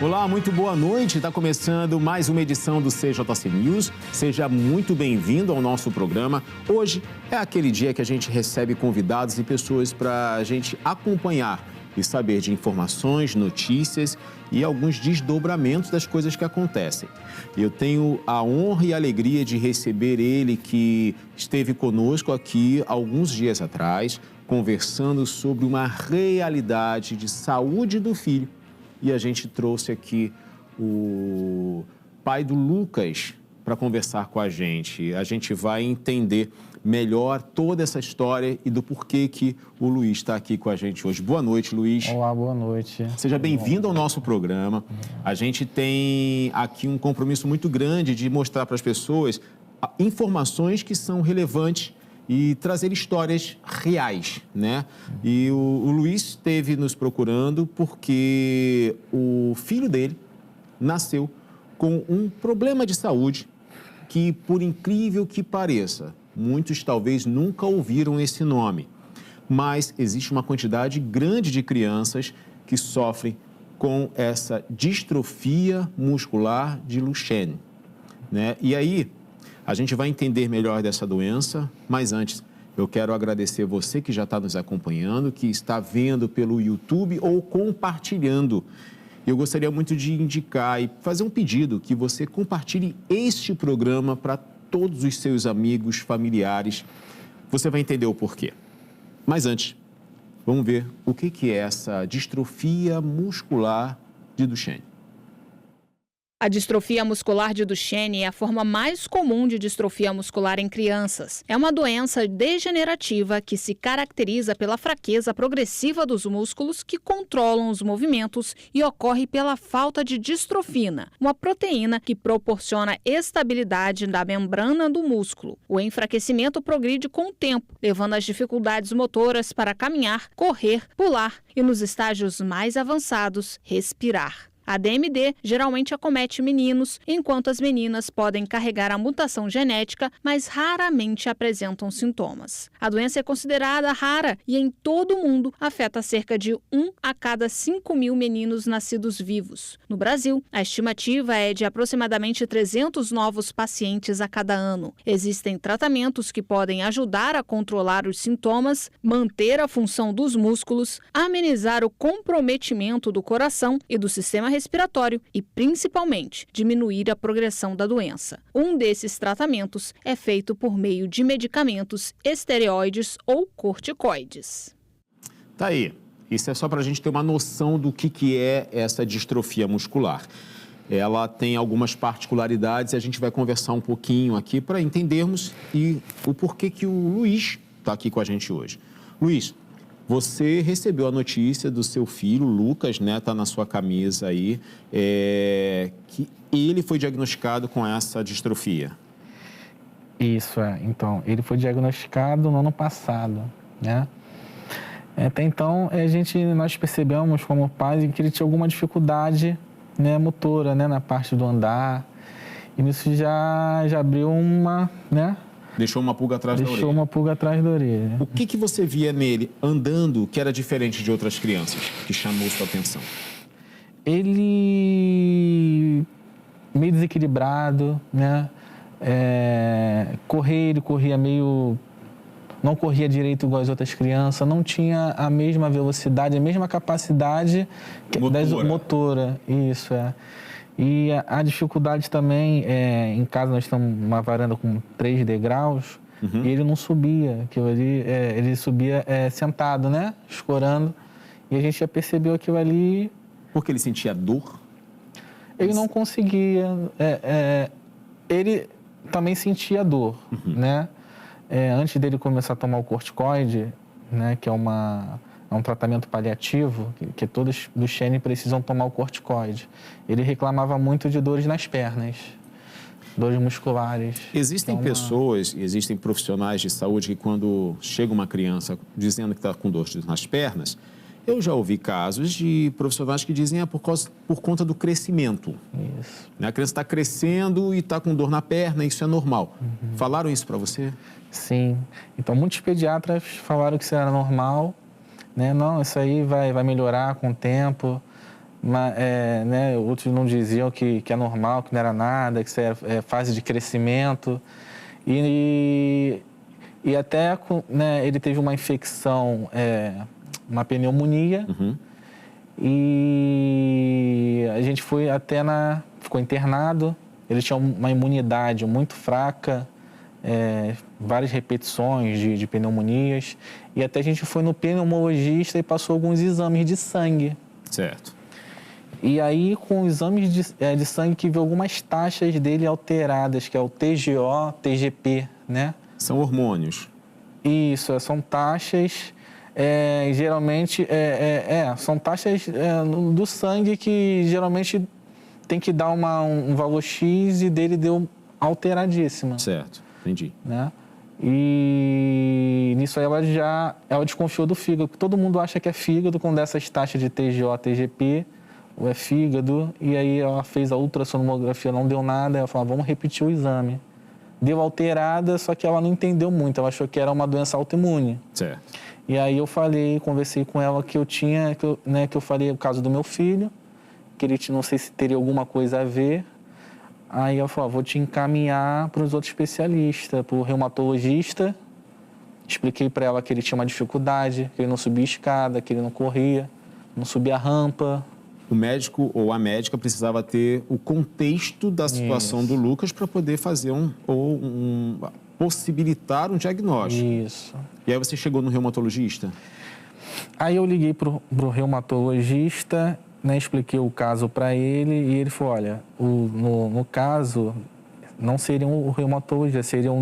Olá, muito boa noite. Está começando mais uma edição do CJC News. Seja muito bem-vindo ao nosso programa. Hoje é aquele dia que a gente recebe convidados e pessoas para a gente acompanhar e saber de informações, notícias e alguns desdobramentos das coisas que acontecem. Eu tenho a honra e a alegria de receber ele, que esteve conosco aqui alguns dias atrás, conversando sobre uma realidade de saúde do filho. E a gente trouxe aqui o pai do Lucas para conversar com a gente. A gente vai entender melhor toda essa história e do porquê que o Luiz está aqui com a gente hoje. Boa noite, Luiz. Olá, boa noite. Seja bem-vindo ao nosso programa. A gente tem aqui um compromisso muito grande de mostrar para as pessoas informações que são relevantes e trazer histórias reais, né? E o Luiz esteve nos procurando porque o filho dele nasceu com um problema de saúde que, por incrível que pareça, muitos talvez nunca ouviram esse nome, mas existe uma quantidade grande de crianças que sofrem com essa distrofia muscular de Duchenne, né? E aí, a gente vai entender melhor dessa doença, mas antes eu quero agradecer você que já está nos acompanhando, que está vendo pelo YouTube ou compartilhando. Eu gostaria muito de indicar e fazer um pedido que você compartilhe este programa para todos os seus amigos, familiares. Você vai entender o porquê. Mas antes, vamos ver o que é essa distrofia muscular de Duchenne. A distrofia muscular de Duchenne é a forma mais comum de distrofia muscular em crianças. É uma doença degenerativa que se caracteriza pela fraqueza progressiva dos músculos que controlam os movimentos e ocorre pela falta de distrofina, uma proteína que proporciona estabilidade da membrana do músculo. O enfraquecimento progride com o tempo, levando às dificuldades motoras para caminhar, correr, pular e, nos estágios mais avançados, respirar. A DMD geralmente acomete meninos, enquanto as meninas podem carregar a mutação genética, mas raramente apresentam sintomas. A doença é considerada rara e em todo o mundo afeta cerca de 1 a cada 5 mil meninos nascidos vivos. No Brasil, a estimativa é de aproximadamente 300 novos pacientes a cada ano. Existem tratamentos que podem ajudar a controlar os sintomas, manter a função dos músculos, amenizar o comprometimento do coração e do sistema respiratório e, principalmente, diminuir a progressão da doença. Um desses tratamentos é feito por meio de medicamentos esteroides ou corticoides. Tá aí. Isso é só para a gente ter uma noção do que é essa distrofia muscular. Ela tem algumas particularidades e a gente vai conversar um pouquinho aqui para entendermos e o porquê que o Luiz está aqui com a gente hoje. Luiz, você recebeu a notícia do seu filho, Lucas, né? Está na sua camisa aí, que ele foi diagnosticado com essa distrofia. Isso, então, ele foi diagnosticado no ano passado, né? Até então, nós percebemos como pais que ele tinha alguma dificuldade, né, motora, né, na parte do andar. E isso já abriu uma, né? Deixou uma pulga atrás da orelha. Deixou uma pulga atrás da orelha. O que você via nele andando que era diferente de outras crianças, que chamou sua atenção? Ele meio desequilibrado, né? Ele corria meio... Não corria direito igual as outras crianças, não tinha a mesma velocidade, a mesma capacidade motora. Isso, E a dificuldade também, em casa nós estamos numa varanda com 3 degraus, e ele não subia, ele subia sentado, né? Escorando, e a gente já percebeu aquilo ali. Porque ele sentia dor? Ele não conseguia, ele também sentia dor, né? Antes dele começar a tomar o corticoide, né, que é um tratamento paliativo, que todos do Duchenne precisam tomar o corticoide. Ele reclamava muito de dores nas pernas, dores musculares. Existem pessoas, existem profissionais de saúde que quando chega uma criança dizendo que está com dor nas pernas, eu já ouvi casos de profissionais que dizem por conta do crescimento. Isso. A criança está crescendo e está com dor na perna, isso é normal. Falaram isso para você? Sim. Então, muitos pediatras falaram que isso era normal, né? Não, isso aí vai melhorar com o tempo. né, outros não diziam que é normal, que não era nada, que isso é fase de crescimento. E até, né, ele teve uma infecção, uma pneumonia, e a gente foi até ficou internado. Ele tinha uma imunidade muito fraca, várias repetições de pneumonias, e até a gente foi no pneumologista e passou alguns exames de sangue. Certo. E aí, com exames de sangue, que viu algumas taxas dele alteradas, que é o TGO, TGP, né? São hormônios. Isso, são taxas, geralmente, são taxas do sangue que geralmente tem que dar um valor X e dele deu alteradíssima. Certo, entendi. Né? E nisso aí ela desconfiou do fígado, porque todo mundo acha que é fígado quando dessas taxas de TGO, TGP, ou é fígado, e aí ela fez a ultrassonografia, não deu nada, ela falou, vamos repetir o exame. Deu alterada, só que ela não entendeu muito, ela achou que era uma doença autoimune. Certo. E aí eu conversei com ela que eu falei o caso do meu filho, que ele não sei se teria alguma coisa a ver. Aí ela falou, vou te encaminhar para os outros especialistas, para o reumatologista. Expliquei para ela que ele tinha uma dificuldade, que ele não subia escada, que ele não corria, não subia a rampa. O médico ou a médica precisava ter o contexto da situação do Lucas para poder fazer possibilitar um diagnóstico. Isso. E aí você chegou no reumatologista? Aí eu liguei pro reumatologista, né, expliquei o caso para ele e ele falou, olha, no caso não seria um reumatologista, seria um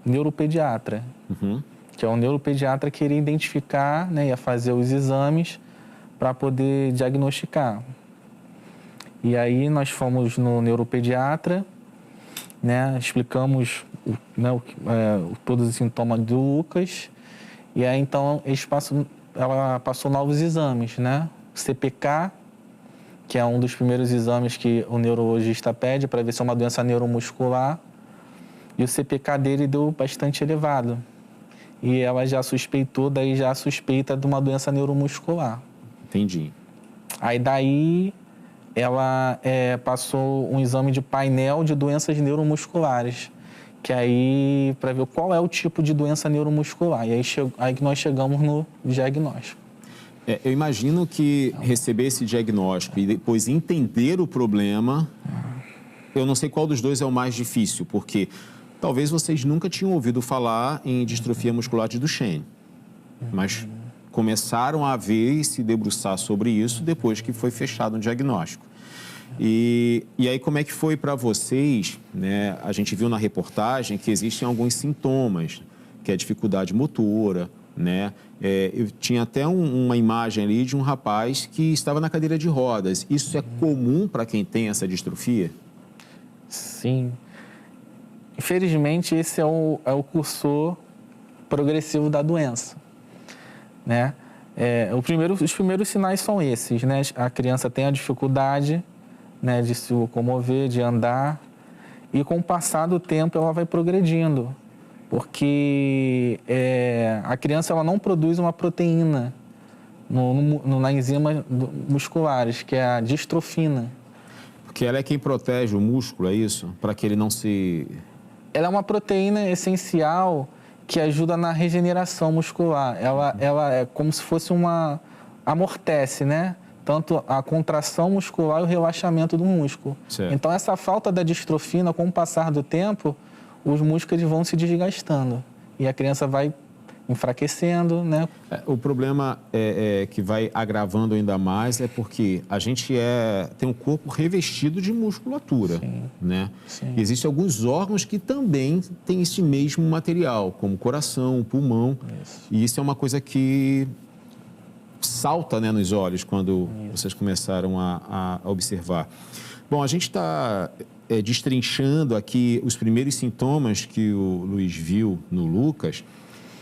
neuropediatra, que é um neuropediatra que iria identificar, né, ia fazer os exames para poder diagnosticar. E aí nós fomos no neuropediatra, né, explicamos todos os sintomas do Lucas, e aí então ela passou novos exames, né? CPK, que é um dos primeiros exames que o neurologista pede para ver se é uma doença neuromuscular, e o CPK dele deu bastante elevado. E ela já suspeita de uma doença neuromuscular. Entendi. Aí daí ela passou um exame de painel de doenças neuromusculares, que aí para ver qual é o tipo de doença neuromuscular. E aí que nós chegamos no diagnóstico. Eu imagino que receber esse diagnóstico e depois entender o problema, eu não sei qual dos dois é o mais difícil, porque talvez vocês nunca tinham ouvido falar em distrofia muscular de Duchenne, mas começaram a ver e se debruçar sobre isso depois que foi fechado um diagnóstico. E aí, como é que foi para vocês, né? A gente viu na reportagem que existem alguns sintomas, que é dificuldade motora, né? Eu tinha até uma imagem ali de um rapaz que estava na cadeira de rodas. Isso é comum para quem tem essa distrofia? Sim. Infelizmente, esse é o cursor progressivo da doença, né? Os primeiros sinais são esses, né? A criança tem a dificuldade, né, de se locomover, de andar, e com o passar do tempo ela vai progredindo, porque a criança ela não produz uma proteína na enzima musculares, que é a distrofina. Porque ela é quem protege o músculo, é isso? Para que ele não se... Ela é uma proteína essencial que ajuda na regeneração muscular. Ela é como se fosse amortece, né? Tanto a contração muscular e o relaxamento do músculo. Certo. Então, essa falta da distrofina, com o passar do tempo, os músculos vão se desgastando. E a criança vai enfraquecendo, né? O problema que vai agravando ainda mais é porque a gente tem um corpo revestido de musculatura, né? Sim. E existem alguns órgãos que também têm esse mesmo material, como pulmão, pulmão. Isso. E isso é uma coisa que salta, né, nos olhos quando vocês começaram a observar. Bom, a gente está destrinchando aqui os primeiros sintomas que o Luiz viu no Lucas,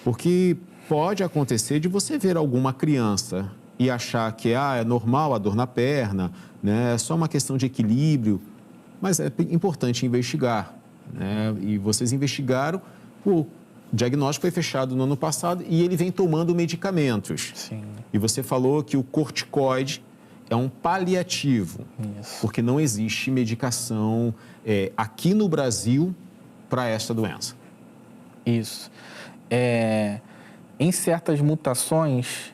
porque pode acontecer de você ver alguma criança e achar que é normal a dor na perna, né, é só uma questão de equilíbrio, mas é importante investigar, né? E vocês investigaram, o diagnóstico foi fechado no ano passado e ele vem tomando medicamentos. Sim. E você falou que o corticoide, é um paliativo, porque não existe medicação aqui no Brasil para esta doença. Isso. Em certas mutações,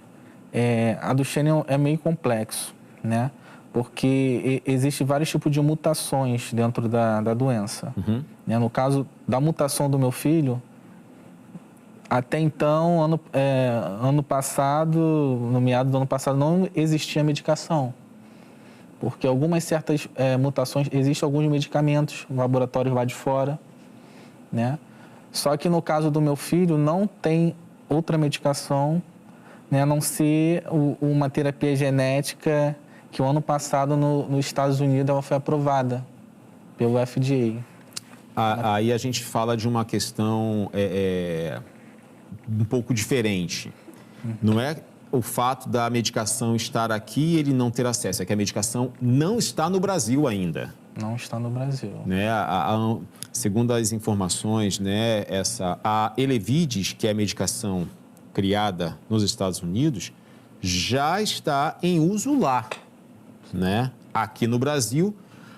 a Duchenne é meio complexo, né? Porque existem vários tipos de mutações dentro da doença. Uhum. No caso da mutação do meu filho, até então, ano passado, no meado do ano passado, não existia medicação. Porque algumas certas mutações, existem alguns medicamentos, laboratórios lá de fora, né? Só que no caso do meu filho, não tem outra medicação, né, a não ser uma terapia genética que o ano passado nos Estados Unidos ela foi aprovada pelo FDA. Aí a gente fala de uma questão um pouco diferente. Não é o fato da medicação estar aqui e ele não ter acesso, é que a medicação não está no Brasil ainda. Não está no Brasil. Né? Segundo as informações, né, a Elevidys, que é a medicação criada nos Estados Unidos, já está em uso lá. Né? Aqui no Brasil,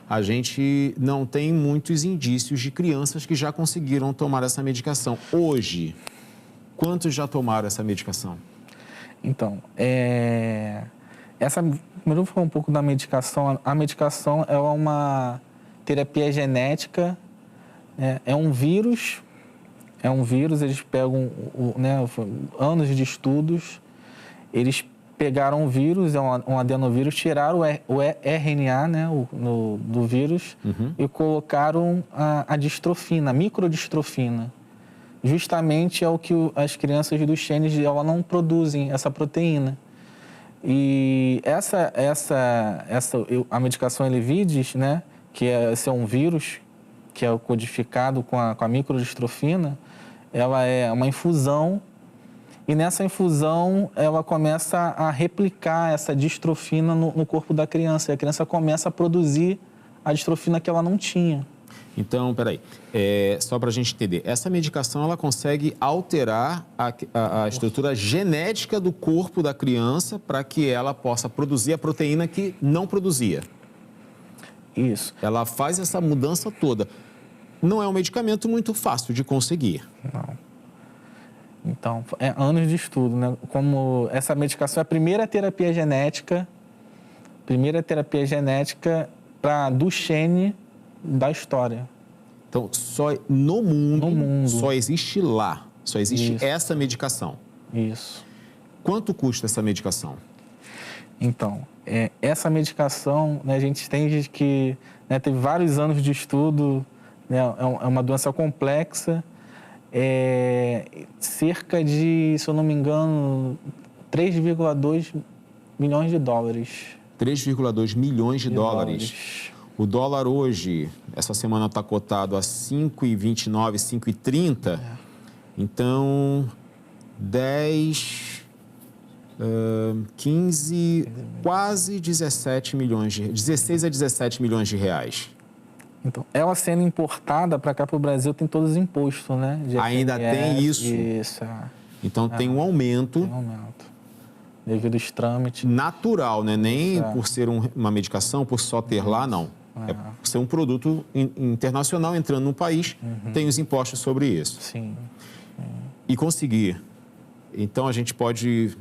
a gente não tem muitos indícios de crianças que já conseguiram tomar essa medicação. Hoje, quantos já tomaram essa medicação? Então, primeiro eu vou falar um pouco da medicação. A medicação é uma terapia genética, é um vírus, eles pegam anos de estudos, eles pegaram o vírus, um adenovírus, tiraram o RNA, né, do vírus, e colocaram a distrofina, a microdistrofina. Justamente é o que as crianças do Duchenne não produzem, essa proteína. E a medicação Elevidys, né, esse é um vírus que é codificado com a microdistrofina, ela é uma infusão. E nessa infusão, ela começa a replicar essa distrofina no corpo da criança. E a criança começa a produzir a distrofina que ela não tinha. Então, peraí, só para a gente entender, essa medicação ela consegue alterar a estrutura genética do corpo da criança para que ela possa produzir a proteína que não produzia. Isso. Ela faz essa mudança toda. Não é um medicamento muito fácil de conseguir. Não. Então, é anos de estudo, né? Como essa medicação é a primeira terapia genética para Duchenne da história. Então, só no mundo, só existe lá, só existe essa medicação. Isso. Quanto custa essa medicação? Então, essa medicação, né, a gente entende que teve vários anos de estudo, né, é uma doença complexa, cerca de, se eu não me engano, 3,2 milhões de dólares. 3,2 milhões de dólares. O dólar hoje, essa semana está cotado a 5,29, 5,30. Então, 15, quase 17 milhões, 16 a 17 milhões de reais. Então, ela sendo importada para cá, para o Brasil, tem todos os impostos, né? Ainda tem isso? Isso. Então, tem um aumento. Tem um aumento. Devido aos trâmites. Natural, né? Nem por ser uma medicação, por só ter lá, não. É por ser um produto internacional entrando no país, tem os impostos sobre isso. Sim. E conseguir. Então, a gente pode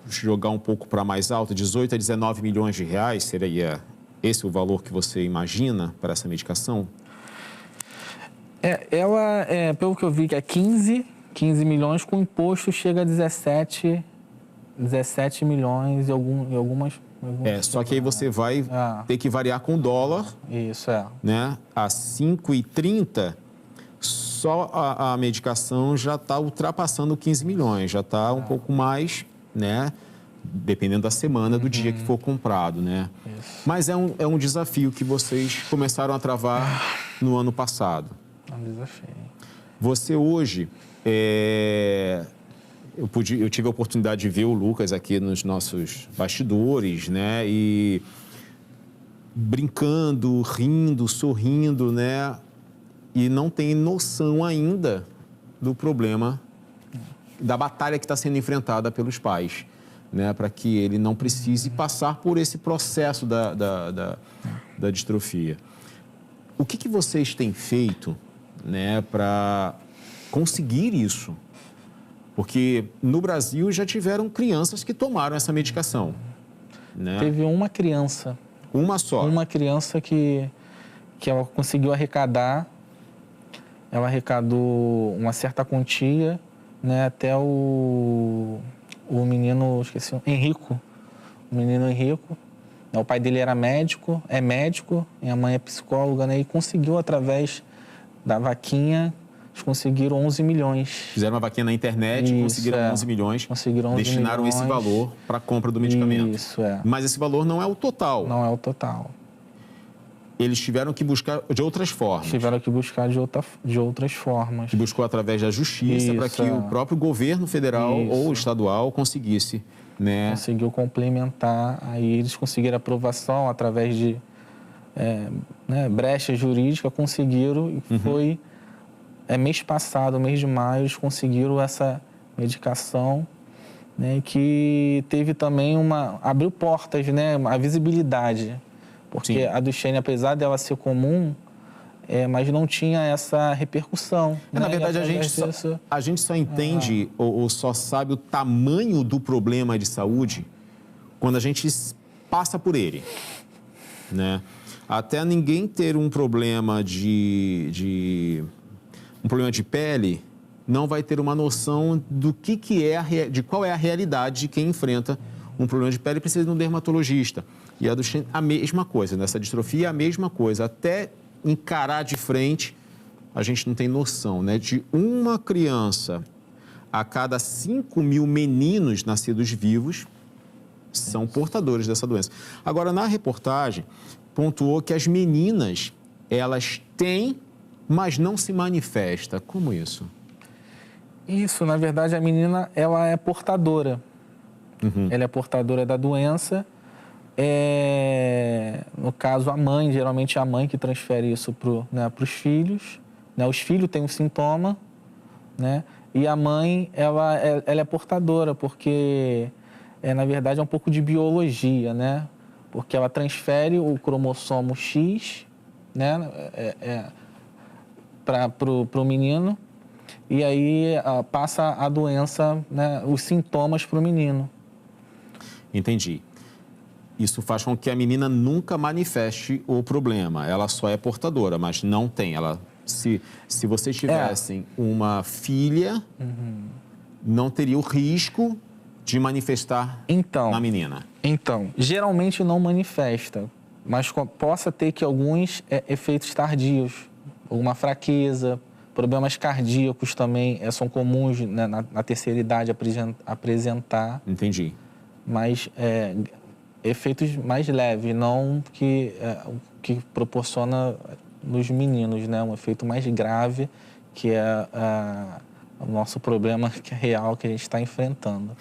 jogar um pouco para mais alto, 18 a 19 milhões de reais, seria esse o valor que você imagina para essa medicação? Ela, pelo que eu vi, que é 15 milhões, com imposto chega a 17 milhões e algumas... Só que aí você vai ter que variar com o dólar. Isso, né? A 5,30, só a medicação já está ultrapassando 15 milhões, já está um pouco mais, né? Dependendo da semana, do dia que for comprado, né? Isso. Mas é um desafio que vocês começaram a travar no ano passado. É um desafio. Você hoje, eu tive a oportunidade de ver o Lucas aqui nos nossos bastidores, né? E brincando, rindo, sorrindo, né? E não tem noção ainda do problema, da batalha que está sendo enfrentada pelos pais. né, para que ele não precise passar por esse processo da distrofia. O que vocês têm feito, né, para conseguir isso? Porque no Brasil já tiveram crianças que tomaram essa medicação, né? Teve uma criança. Uma só? Uma criança que ela conseguiu arrecadar. Ela arrecadou uma certa quantia, né, até o menino, esqueci, Henrico. O menino Henrico. O pai dele era médico, é médico, e a mãe é psicóloga, né? E conseguiu, através da vaquinha, eles conseguiram 11 milhões. Fizeram uma vaquinha na internet e conseguiram 11 milhões. Conseguiram 11 destinaram milhões. Esse valor para a compra do medicamento. Isso, é. Mas esse valor não é o total. Não é o total. Eles tiveram que buscar de outras formas. Tiveram que buscar de outras formas. Que buscou através da justiça para que o próprio governo federal ou estadual conseguisse, né? Conseguiu complementar, aí eles conseguiram aprovação através de brecha jurídica, conseguiram, e foi mês passado, mês de maio, eles conseguiram essa medicação, né, que teve também abriu portas, né, a visibilidade. Porque Sim. a Duchenne, apesar dela ser comum, mas não tinha essa repercussão. Na verdade, a gente só entende ou só sabe o tamanho do problema de saúde quando a gente passa por ele, né? Até ninguém ter um problema de pele, não vai ter uma noção do de qual é a realidade de quem enfrenta um problema de pele e precisa de um dermatologista. E a Duchenne, a mesma coisa, nessa distrofia, a mesma coisa. Até encarar de frente, a gente não tem noção, né? De uma criança a cada 5 mil meninos nascidos vivos são portadores dessa doença. Agora, na reportagem, pontuou que as meninas, elas têm, mas não se manifesta. Como isso? Isso, na verdade, a menina, ela é portadora. Ela é portadora da doença. No caso, a mãe, geralmente é a mãe que transfere isso para os filhos, né? Os filhos têm um sintoma, né? E a mãe, ela é portadora, porque, na verdade, é um pouco de biologia, né? Porque ela transfere o cromossomo X, né? Para o menino, e aí passa a doença, né? Os sintomas para o menino. Entendi. Isso faz com que a menina nunca manifeste o problema. Ela só é portadora, mas não tem. Se vocês tivessem uma filha, não teria o risco de manifestar na menina. Então, geralmente não manifesta, mas possa ter que alguns efeitos tardios, alguma fraqueza, problemas cardíacos também são comuns, né, na terceira idade apresentar. Entendi. Mas efeitos mais leves, não que proporciona nos meninos, né? Um efeito mais grave, que é o nosso problema real que a gente está enfrentando.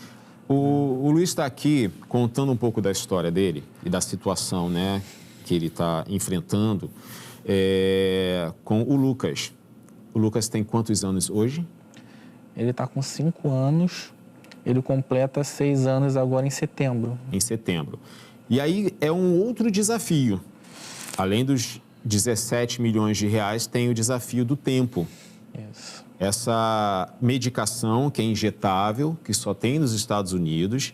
O Luiz está aqui contando um pouco da história dele e da situação, né, que ele está enfrentando com o Lucas. O Lucas tem quantos anos hoje? Ele está com 5 anos. Ele completa 6 anos agora em setembro. Em setembro. E aí é um outro desafio. Além dos 17 milhões de reais, tem o desafio do tempo. Isso. Essa medicação que é injetável, que só tem nos Estados Unidos,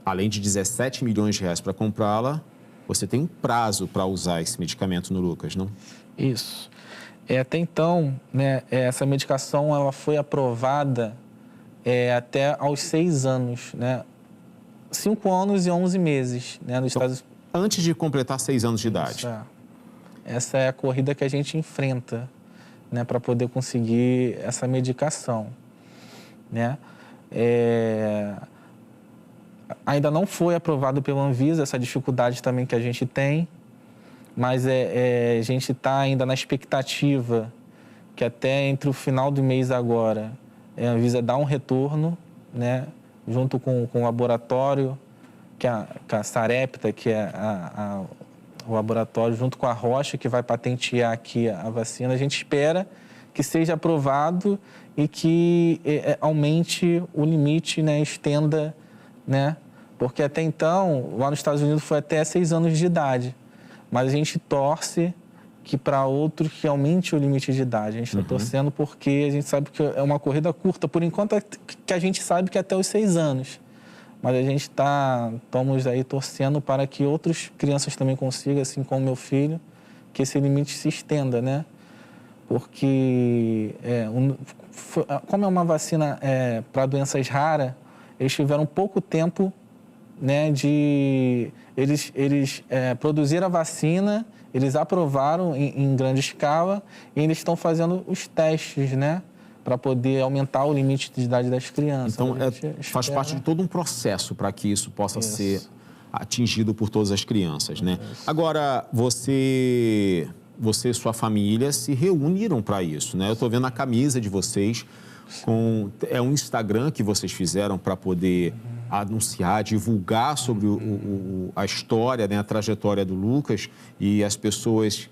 além de 17 milhões de reais para comprá-la, você tem um prazo para usar esse medicamento no Lucas, não? Isso. Até então, né, essa medicação ela foi aprovada até aos 6 anos, né? 5 anos e 11 meses, né? Nos Estados... Antes de completar 6 anos de idade. Essa é a corrida que a gente enfrenta, né? Para poder conseguir essa medicação, né? Ainda não foi aprovado pela Anvisa, essa dificuldade também que a gente tem, mas a gente está ainda na expectativa que até entre o final do mês agora a Anvisa dá um retorno, né, junto com o laboratório, que é a Sarepta, que é o laboratório, junto com a Roche, que vai patentear aqui a vacina. A gente espera que seja aprovado e que aumente o limite, né, estenda né? Porque até então, lá nos Estados Unidos foi até 6 anos de idade. Mas a gente torce que para outros que aumente o limite de idade. A gente está torcendo porque a gente sabe que é uma corrida curta. Por enquanto, que a gente sabe que é até os 6 anos. Mas a gente estamos aí torcendo para que outras crianças também consigam, assim como meu filho, que esse limite se estenda, né? Porque, como é uma vacina para doenças raras, eles tiveram pouco tempo, né, de... Eles produziram a vacina, eles aprovaram em grande escala e eles estão fazendo os testes, né, para poder aumentar o limite de idade das crianças. Então, faz parte de todo um processo para que isso possa ser atingido por todas as crianças, né? Agora, você e sua família se reuniram para isso, né? Eu estou vendo a camisa de vocês, é um Instagram que vocês fizeram para poder anunciar, divulgar sobre a história, né, a trajetória do Lucas, e as pessoas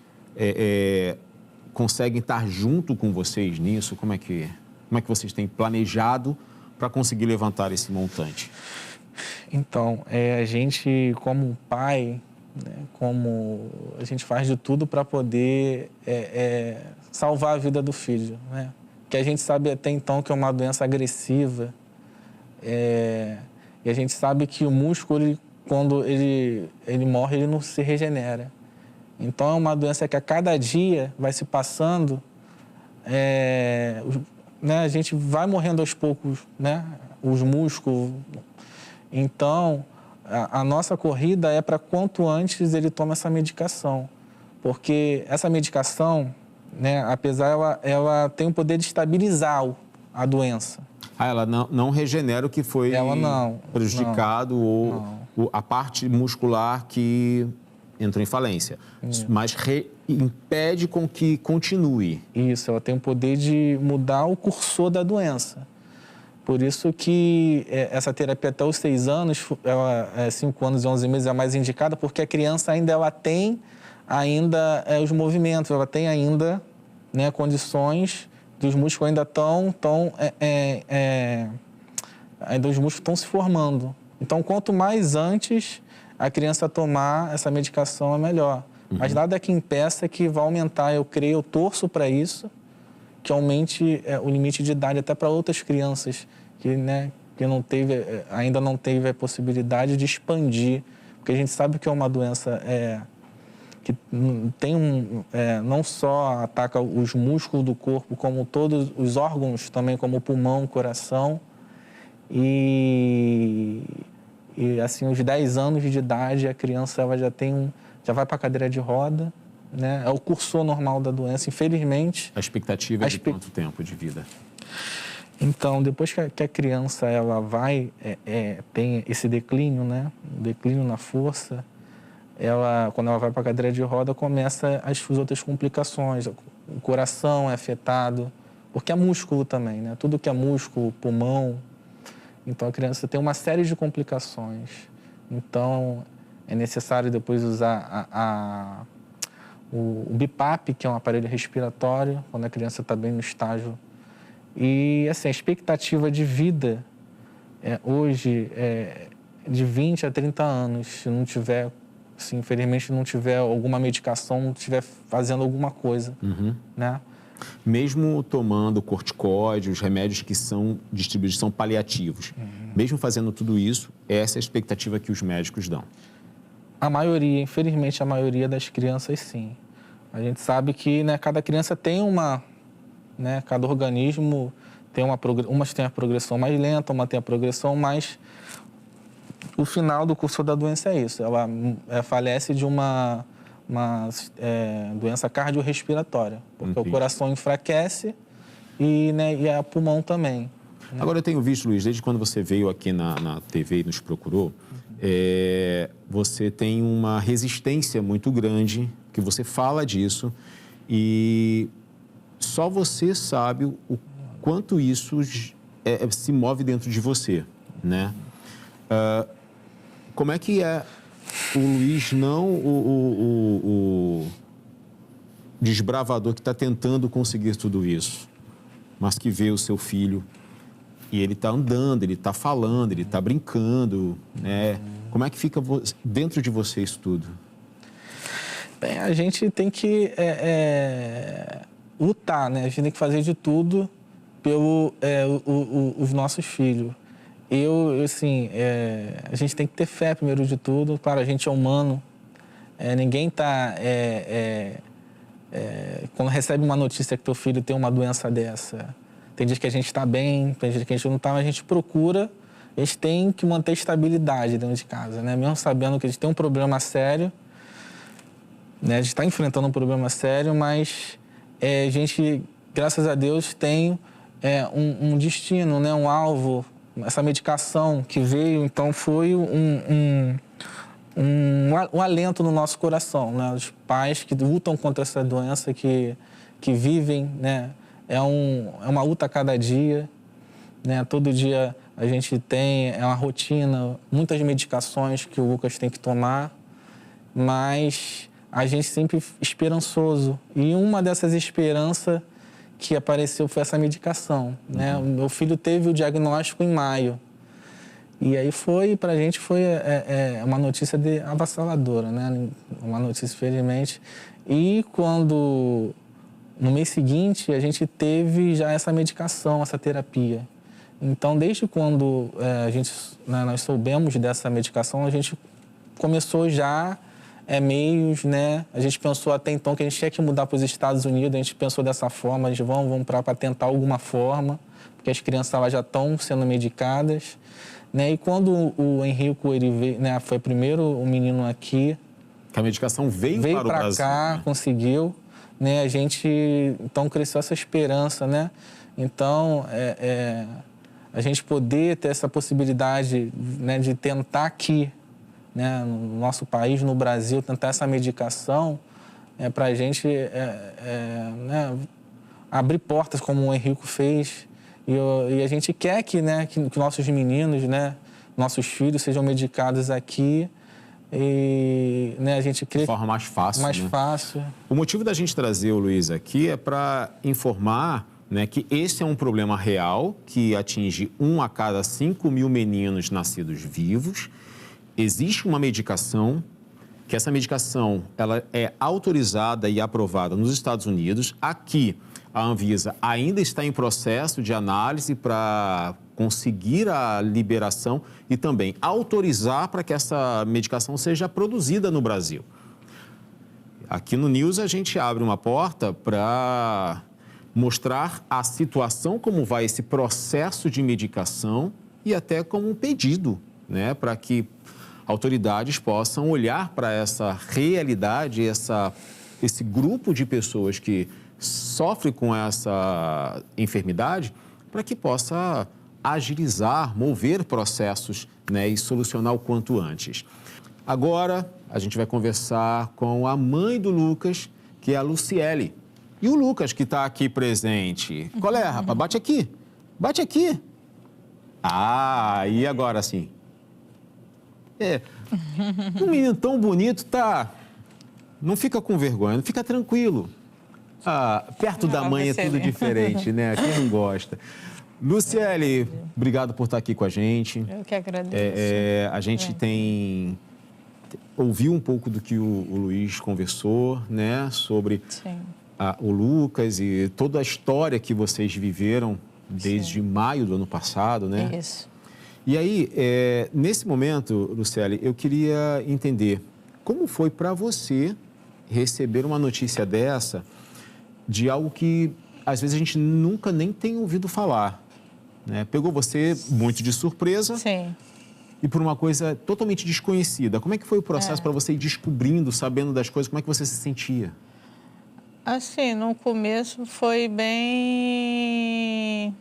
conseguem estar junto com vocês nisso? Como é que vocês têm planejado para conseguir levantar esse montante? Então, a gente, como pai, né, como a gente faz de tudo para poder salvar a vida do filho, né? Que a gente sabe até então que é uma doença agressiva, e a gente sabe que o músculo, quando ele morre, ele não se regenera. Então, é uma doença que a cada dia vai se passando, né, a gente vai morrendo aos poucos, né, os músculos. Então, a nossa corrida é para quanto antes ele toma essa medicação. Porque essa medicação, né, apesar, ela tem o poder de estabilizar a doença. Ela não regenera o que foi prejudicado ou a parte muscular que entrou em falência, mas impede com que continue. Isso, ela tem o poder de mudar o cursor da doença. Por isso que essa terapia até os 6 anos, 5 anos e 11 meses é a mais indicada, porque a criança ainda tem os movimentos, ela tem ainda, né, condições dos músculos ainda ainda os músculos estão se formando. Então, quanto mais antes a criança tomar essa medicação, é melhor. Mas nada que impeça que vá aumentar, eu torço para isso, que aumente o limite de idade até para outras crianças que, né, que ainda não teve a possibilidade de expandir. Porque a gente sabe que é uma doença que tem não só ataca os músculos do corpo, como todos os órgãos também, como o pulmão, o coração. E assim, aos 10 anos de idade, a criança ela já vai para a cadeira de roda, né? É o cursor normal da doença, infelizmente. A expectativa é de quanto tempo de vida? Então, depois que a criança ela tem esse declínio, né? Declínio na força, quando ela vai para a cadeira de roda, começa as outras complicações. O coração é afetado, porque é músculo também, né? Tudo que é músculo, pulmão. Então, a criança tem uma série de complicações. Então, é necessário depois usar o BiPAP, que é um aparelho respiratório, quando a criança está bem no estágio. E, assim, a expectativa de vida hoje é de 20 a 30 anos, se não tiver, se infelizmente não tiver alguma medicação, não estiver fazendo alguma coisa, né? Mesmo tomando corticóide, os remédios que são distribuídos são paliativos, mesmo fazendo tudo isso, essa é a expectativa que os médicos dão? A maioria, infelizmente, a maioria das crianças, sim. A gente sabe que, né, cada criança tem né, cada organismo tem umas tem a progressão mais lenta, uma tem a progressão mais... O final do curso da doença é isso, ela falece de uma doença cardiorrespiratória, porque o coração enfraquece e a pulmão também. Né? Agora, eu tenho visto, Luiz, desde quando você veio aqui na TV e nos procurou, você tem uma resistência muito grande, que você fala disso, e só você sabe o quanto isso se move dentro de você, né? Como é que é o Luiz, não o desbravador que está tentando conseguir tudo isso, mas que vê o seu filho E ele está andando, ele está falando, ele está brincando, né? Como é que fica dentro de você isso tudo? Bem, a gente tem que lutar, né? A gente tem que fazer de tudo os nossos filhos. Assim, a gente tem que ter fé primeiro de tudo. Claro, a gente é humano. Ninguém está... quando recebe uma notícia que teu filho tem uma doença dessa, tem dias que a gente está bem, tem dias que a gente não está, mas a gente procura, a gente tem que manter estabilidade dentro de casa, né? Mesmo sabendo que a gente tem um problema sério, né? A gente está enfrentando um problema sério, mas a gente, graças a Deus, tem um destino, né? Um alvo, essa medicação que veio, então foi um alento no nosso coração, né? Os pais que lutam contra essa doença, que vivem, né? É uma luta a cada dia, né? Todo dia a gente tem uma rotina, muitas medicações que o Lucas tem que tomar, mas a gente sempre esperançoso. E uma dessas esperanças que apareceu foi essa medicação, né? O meu filho teve o diagnóstico em maio. E aí para a gente foi uma notícia avassaladora, né? Uma notícia, felizmente. E no mês seguinte, a gente teve já essa medicação, essa terapia. Então, desde quando nós soubemos dessa medicação, a gente começou já meios, né? A gente pensou até então que a gente tinha que mudar para os Estados Unidos, a gente pensou dessa forma, a gente vamos para tentar alguma forma, porque as crianças elas já estão sendo medicadas. Né? E quando o Henrico ele veio, né, foi primeiro o menino aqui, que a medicação veio para o Brasil, cá, né? Conseguiu, né? A gente então cresceu essa esperança, né? Então a gente poder ter essa possibilidade, né, de tentar aqui, né, no nosso país, no Brasil, tentar essa medicação, para a gente né, abrir portas como o Henrico fez. E a gente quer que nossos meninos, né, nossos filhos sejam medicados aqui e, né, a gente crê... De forma mais fácil, mais né? fácil. O motivo da gente trazer o Luiz aqui é para informar, né, que esse é um problema real que atinge 1 a cada 5 mil meninos nascidos vivos. Existe uma medicação, que essa medicação ela é autorizada e aprovada nos Estados Unidos. Aqui, a Anvisa ainda está em processo de análise para conseguir a liberação e também autorizar para que essa medicação seja produzida no Brasil. Aqui no News a gente abre uma porta para mostrar a situação, como vai esse processo de medicação e até como um pedido, né, para que autoridades possam olhar para essa realidade, esse grupo de pessoas que sofre com essa enfermidade, para que possa agilizar, mover processos, né, e solucionar o quanto antes. Agora, a gente vai conversar com a mãe do Lucas, que é a Luciele. E o Lucas, que está aqui presente. Qual é, rapaz? Bate aqui. Bate aqui. Ah, e agora sim? Um menino tão bonito, tá? Não fica com vergonha, não fica tranquilo. Perto da mãe é tudo diferente, né? Quem não gosta? Luciele, obrigado por estar aqui com a gente. Eu que agradeço. A gente ouviu um pouco do que o Luiz conversou, né? Sobre o Lucas e toda a história que vocês viveram desde maio do ano passado, né? Isso. E aí, nesse momento, Luciele, eu queria entender como foi para você receber uma notícia dessa de algo que, às vezes, a gente nunca nem tem ouvido falar, né? Pegou você muito de surpresa. Sim. E por uma coisa totalmente desconhecida. Como é que foi o processo para você ir descobrindo, sabendo das coisas? Como é que você se sentia? Assim, no começo foi bem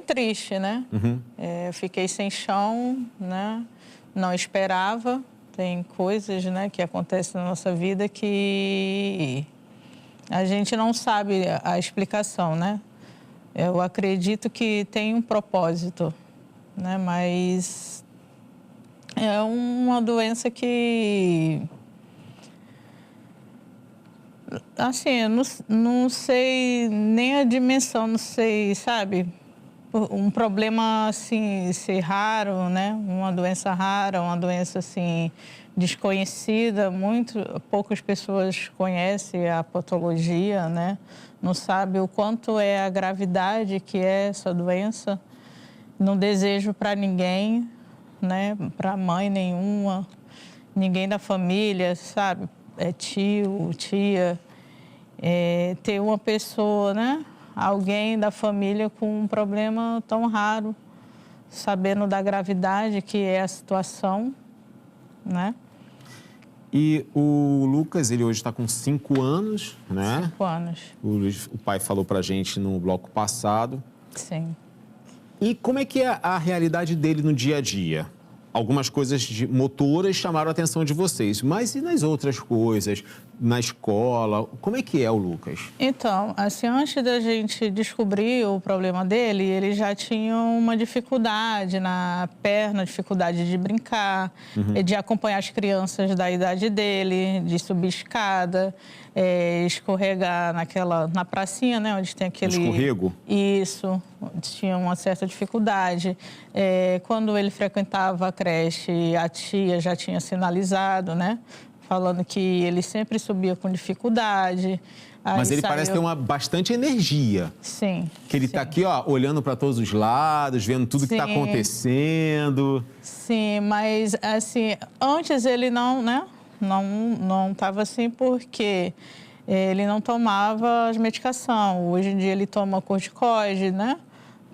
triste, né? Uhum. Eu fiquei sem chão, né? Não esperava. Tem coisas, né, que acontecem na nossa vida que a gente não sabe a explicação, né? Eu acredito que tem um propósito, né? Mas é uma doença que, assim, eu não sei nem a dimensão, não sei, sabe? um problema, assim, ser raro, né? Uma doença rara, uma doença, assim, desconhecida. Poucas pessoas conhecem a patologia, né? Não sabe o quanto é a gravidade que é essa doença. Não desejo para ninguém, né? Para mãe nenhuma, ninguém da família, sabe? Tio, tia, ter uma pessoa, né? Alguém da família com um problema tão raro, sabendo da gravidade que é a situação, né? E o Lucas, ele hoje está com 5 anos, né? 5 anos. O pai falou pra gente no bloco passado. Sim. E como é que é a realidade dele no dia a dia? Algumas coisas motoras chamaram a atenção de vocês, mas e nas outras coisas, na escola, como é que é o Lucas? Então, assim, antes da gente descobrir o problema dele, ele já tinha uma dificuldade na perna, dificuldade de brincar, de acompanhar as crianças da idade dele, de subir escada, escorregar na pracinha, né, onde tem aquele... Escorrego? Isso, tinha uma certa dificuldade. Quando ele frequentava a creche, a tia já tinha sinalizado, né? Falando que ele sempre subia com dificuldade. Mas ele parece ter bastante energia. Sim. Que ele está aqui, ó, olhando para todos os lados, vendo tudo que está acontecendo. Sim, mas, assim, antes ele não, né? Não estava assim porque ele não tomava as medicações. Hoje em dia ele toma corticoide, né?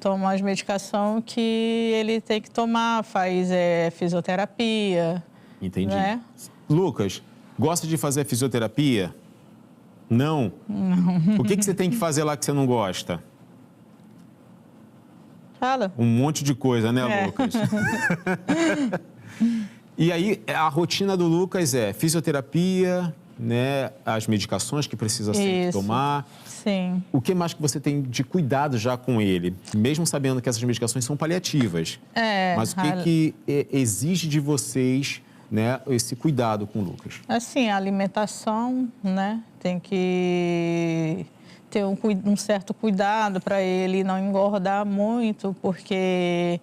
Toma as medicações que ele tem que tomar, faz fisioterapia. Entendi. Né? Lucas, gosta de fazer fisioterapia? Não? Não. O que você tem que fazer lá que você não gosta? Fala. Um monte de coisa, né, Lucas? E aí, a rotina do Lucas é fisioterapia, né, as medicações que precisa sempre tomar. Sim. O que mais que você tem de cuidado já com ele? Mesmo sabendo que essas medicações são paliativas. Mas o que exige de vocês, né, esse cuidado com o Lucas? Assim, a alimentação, né? Tem que ter um certo cuidado para ele não engordar muito, porque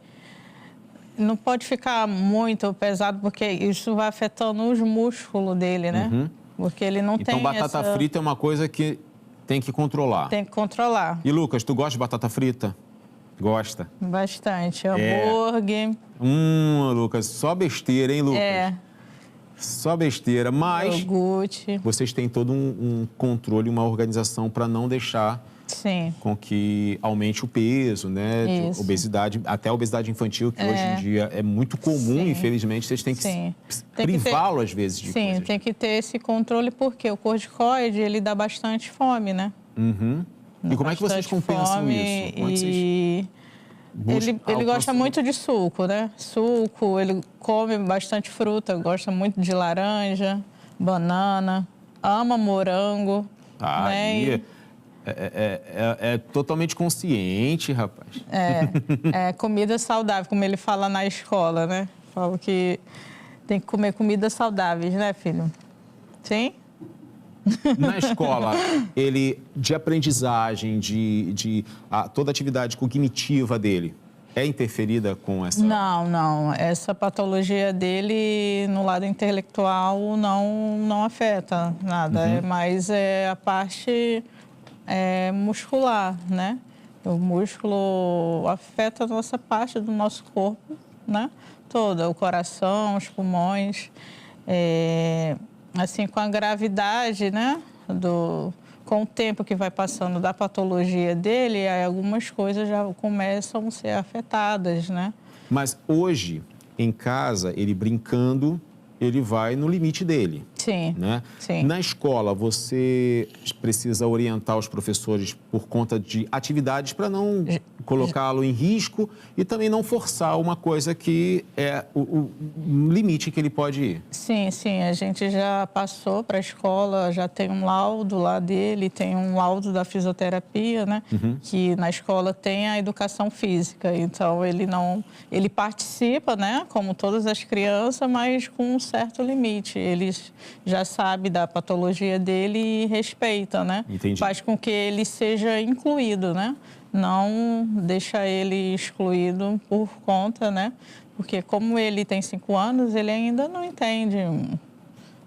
não pode ficar muito pesado, porque isso vai afetando os músculos dele, né? Porque ele não tem Então, batata frita é uma coisa que tem que controlar. Tem que controlar. E, Lucas, tu gosta de batata frita? Gosta? Bastante. Hambúrguer. Lucas, só besteira, hein, Lucas? Só besteira, mas iogurte. Vocês têm todo um controle, uma organização para não deixar com que aumente o peso, né? Obesidade, até a obesidade infantil, que hoje em dia é muito comum, infelizmente, vocês têm que privá-lo às vezes de coisas. Sim, tem que ter esse controle, porque o corticoide, ele dá bastante fome, né? E como é que vocês compensam isso? Como é que vocês... Ele gosta muito de suco, né? Suco, ele come bastante fruta, gosta muito de laranja, banana, ama morango. Né? É totalmente consciente, rapaz. É comida saudável, como ele fala na escola, né? Fala que tem que comer comidas saudáveis, né, filho? Sim? Na escola, ele, de aprendizagem, toda a atividade cognitiva dele, é interferida com essa... Não. Essa patologia dele, no lado intelectual, não afeta nada. Mas a parte muscular, né? O músculo afeta a nossa parte do nosso corpo, né? Toda, o coração, os pulmões... Assim, com a gravidade, né, com o tempo que vai passando da patologia dele, aí algumas coisas já começam a ser afetadas, né? Mas hoje, em casa, ele brincando, ele vai no limite dele. Sim, né? Sim. Na escola, você precisa orientar os professores por conta de atividades para não colocá-lo em risco e também não forçar uma coisa que é o limite que ele pode ir. Sim. A gente já passou para a escola, já tem um laudo lá dele, tem um laudo da fisioterapia, né? Que na escola tem a educação física. Então, ele participa, né? Como todas as crianças, mas com certo limite. Eles já sabem da patologia dele e respeitam, né? Entendi. Faz com que ele seja incluído, né? Não deixa ele excluído por conta, né? Porque como ele tem 5 anos, ele ainda não entende,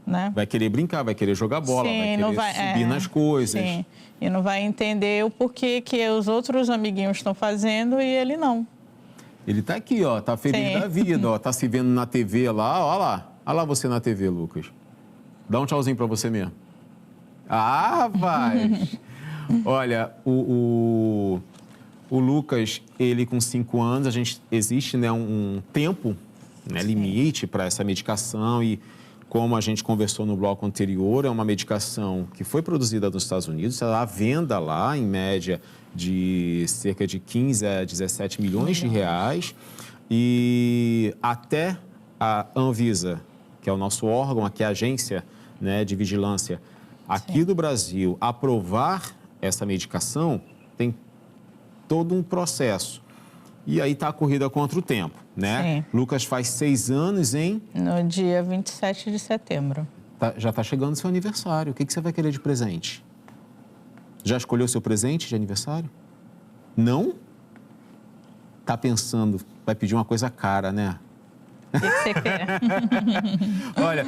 né? Vai querer brincar, vai querer jogar bola, Sim, vai querer subir nas coisas. Sim, e não vai entender o porquê que os outros amiguinhos estão fazendo e ele não. Ele tá aqui, ó, tá feliz Sim. da vida, ó, tá se vendo na TV lá, ó lá. Olha lá você na TV, Lucas. Dá um tchauzinho pra você mesmo. Ah, rapaz! Olha, o Lucas, ele com 5 anos, existe, né, um tempo, né, limite para essa medicação e como a gente conversou no bloco anterior, é uma medicação que foi produzida nos Estados Unidos, ela à venda lá, em média, de cerca de 15 a 17 milhões de reais. E até a Anvisa, que é o nosso órgão, aqui a agência, né, de vigilância aqui do Brasil, aprovar essa medicação, tem todo um processo. E aí está a corrida contra o tempo, né? Sim. Lucas faz 6 anos No dia 27 de setembro. já está chegando o seu aniversário. O que você vai querer de presente? Já escolheu o seu presente de aniversário? Não? Tá pensando, vai pedir uma coisa cara, né? O que você quer? Olha,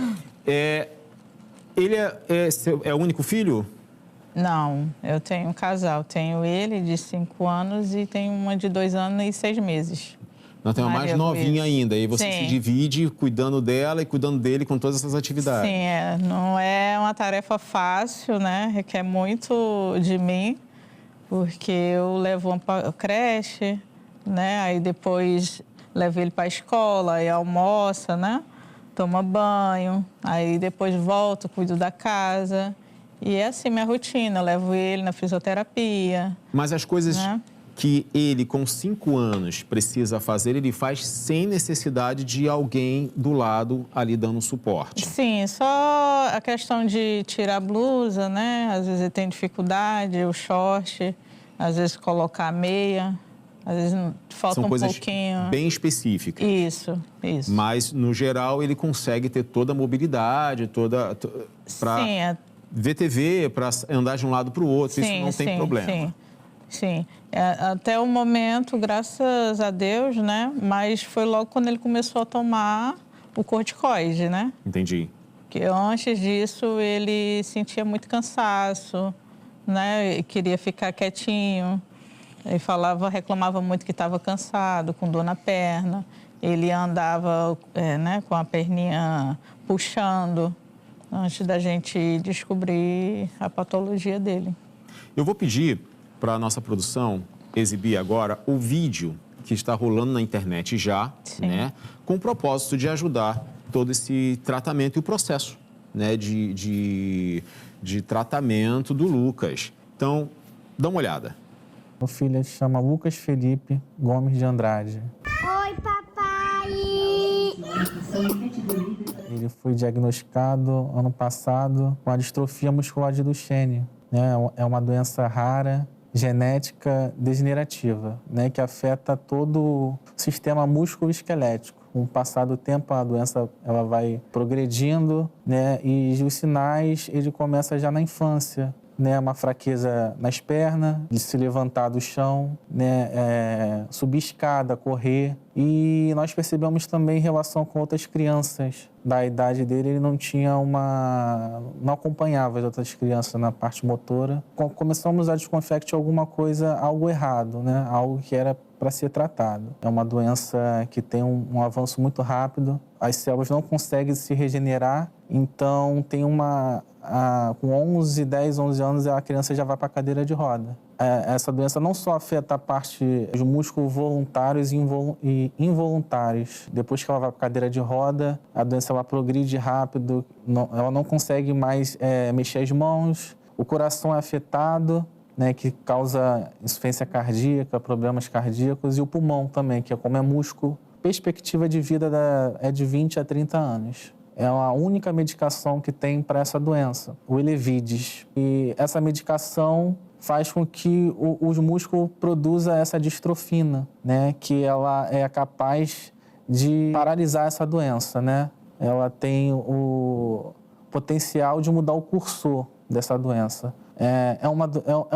ele é o único filho? Não, eu tenho um casal. Tenho ele de 5 anos e tenho uma de 2 anos e 6 meses. Nós temos mais Maria novinha Luísa. ainda. E você Sim. se divide cuidando dela e cuidando dele com todas essas atividades. Sim, não é uma tarefa fácil, né? Requer muito de mim, porque eu levo para a creche, né? Aí depois levo ele para a escola, aí almoça, né? Toma banho, aí depois volto, cuido da casa. E é assim minha rotina, eu levo ele na fisioterapia. Mas as coisas né? que ele, com 5 anos, precisa fazer, ele faz sem necessidade de alguém do lado ali dando suporte. Sim, só a questão de tirar a blusa, né? Às vezes ele tem dificuldade, o short, às vezes colocar a meia, às vezes falta São um coisas pouquinho. bem específicas. Isso. Mas, no geral, ele consegue ter toda a mobilidade, para Sim, ver TV, para andar de um lado para o outro, isso não tem problema. Sim. Até o momento, graças a Deus, né? Mas foi logo quando ele começou a tomar o corticoide, né? Entendi. Porque antes disso ele sentia muito cansaço, né? E queria ficar quietinho. Ele reclamava muito que estava cansado, com dor na perna. Ele andava, né, com a perninha puxando, antes da gente descobrir a patologia dele. Eu vou pedir para a nossa produção exibir agora o vídeo que está rolando na internet já, né, com o propósito de ajudar todo esse tratamento e o processo, né, de tratamento do Lucas. Então, dá uma olhada. O filho se chama Lucas Felipe Gomes de Andrade. Oi, papai! Ele foi diagnosticado ano passado com a distrofia muscular de Duchenne, né? É uma doença rara, genética degenerativa, né? Que afeta todo o sistema músculo-esquelético. Com o passar do tempo, a doença ela vai progredindo, né? E os sinais ele começa já na infância. Né, uma fraqueza nas pernas, de se levantar do chão, né, subir escada, correr. E nós percebemos também em relação com outras crianças da idade dele, ele não acompanhava as outras crianças na parte motora. Começamos a desconfiar que tinha algo errado, né, algo que era para ser tratado. É uma doença que tem um avanço muito rápido, as células não conseguem se regenerar, então tem com 10, 11 anos, a criança já vai para a cadeira de roda. Essa doença não só afeta a parte dos músculos voluntários e involuntários. Depois que ela vai para a cadeira de roda, a doença ela progride rápido, ela não consegue mais mexer as mãos, o coração é afetado, né, que causa insuficiência cardíaca, problemas cardíacos, e o pulmão também, que como é músculo. Perspectiva de vida é de 20 a 30 anos. É a única medicação que tem para essa doença, o Elevidys. E essa medicação faz com que os músculos produzam essa distrofina, né? Que ela é capaz de paralisar essa doença, né? ela tem o potencial de mudar o cursor dessa doença. É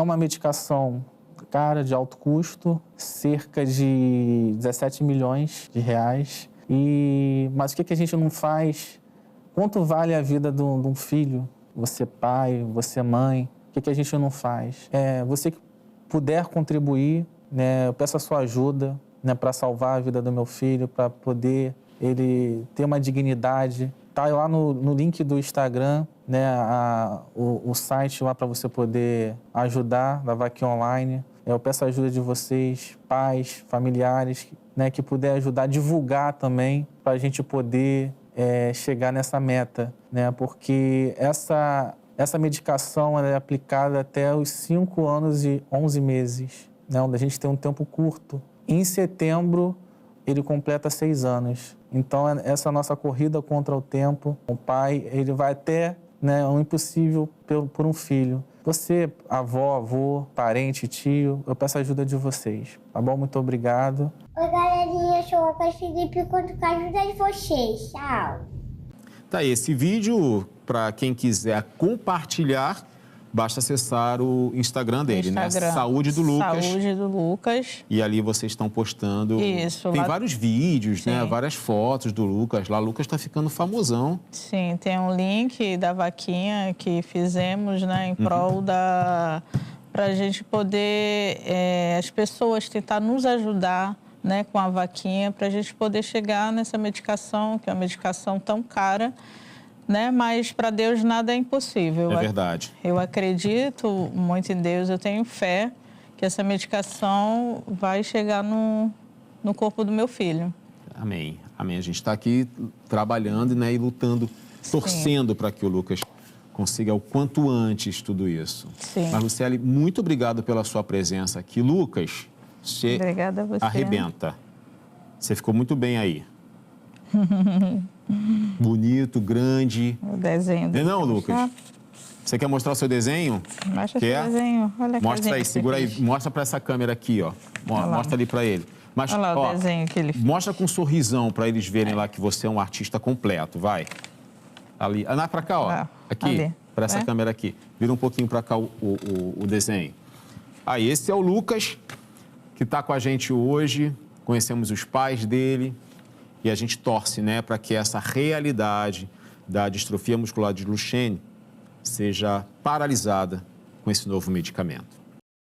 uma medicação cara, de alto custo, cerca de 17 milhões de reais. Mas o que a gente não faz? Quanto vale a vida de um filho? Você pai, você mãe, o que a gente não faz? Você que puder contribuir, né, eu peço a sua ajuda, né, para salvar a vida do meu filho, para poder ele ter uma dignidade. Tá lá no link do Instagram, né, o site lá para você poder ajudar, da Vaquinha Online. Eu peço a ajuda de vocês, pais, familiares, né, que puder ajudar a divulgar também, para a gente poder chegar nessa meta, né, porque essa medicação ela é aplicada até os 5 anos e 11 meses, né, onde a gente tem um tempo curto. Em setembro, ele completa 6 anos. Então, essa nossa corrida contra o tempo, o pai, ele vai até, né, o impossível por um filho. Você, avó, avô, parente, tio, eu peço a ajuda de vocês, tá bom? Muito obrigado. Oi, galerinha, eu sou o Lucas Felipe, conto com a ajuda de vocês. Tchau. Tá aí, esse vídeo, para quem quiser compartilhar, basta acessar o Instagram dele, né? Saúde do Lucas. Saúde do Lucas. E ali vocês estão postando. Isso. Tem vários vídeos, Sim. né? Várias fotos do Lucas. Lá o Lucas está ficando famosão. Sim, tem um link da vaquinha que fizemos, né? Em prol para a gente poder, as pessoas tentar nos ajudar, né? Com a vaquinha, para a gente poder chegar nessa medicação, que é uma medicação tão cara, né? Mas para Deus nada é impossível. É verdade. Eu acredito muito em Deus, eu tenho fé que essa medicação vai chegar no corpo do meu filho. Amém. Amém. A gente está aqui trabalhando, né, e lutando, torcendo para que o Lucas consiga o quanto antes tudo isso. Sim. Mas, Luciele, muito obrigado pela sua presença aqui. Lucas, você Obrigada a você. arrebenta. Você ficou muito bem aí. Bonito, grande. O desenho. Não, Lucas? Você quer mostrar o seu desenho? Mostra o desenho. Olha a Mostra aí, que segura aí. fez. Mostra para essa câmera aqui, ó. Mostra ali para ele. Mas, Olha lá o desenho que ele fez. Mostra com um sorrisão para eles verem lá que você é um artista completo. Vai. Ali. Ana, para cá, ó. Lá, Aqui, para essa câmera aqui. Vira um pouquinho para cá o desenho. Aí, esse é o Lucas, que está com a gente hoje. Conhecemos os pais dele. E a gente torce, né, para que essa realidade da distrofia muscular de Duchenne seja paralisada com esse novo medicamento.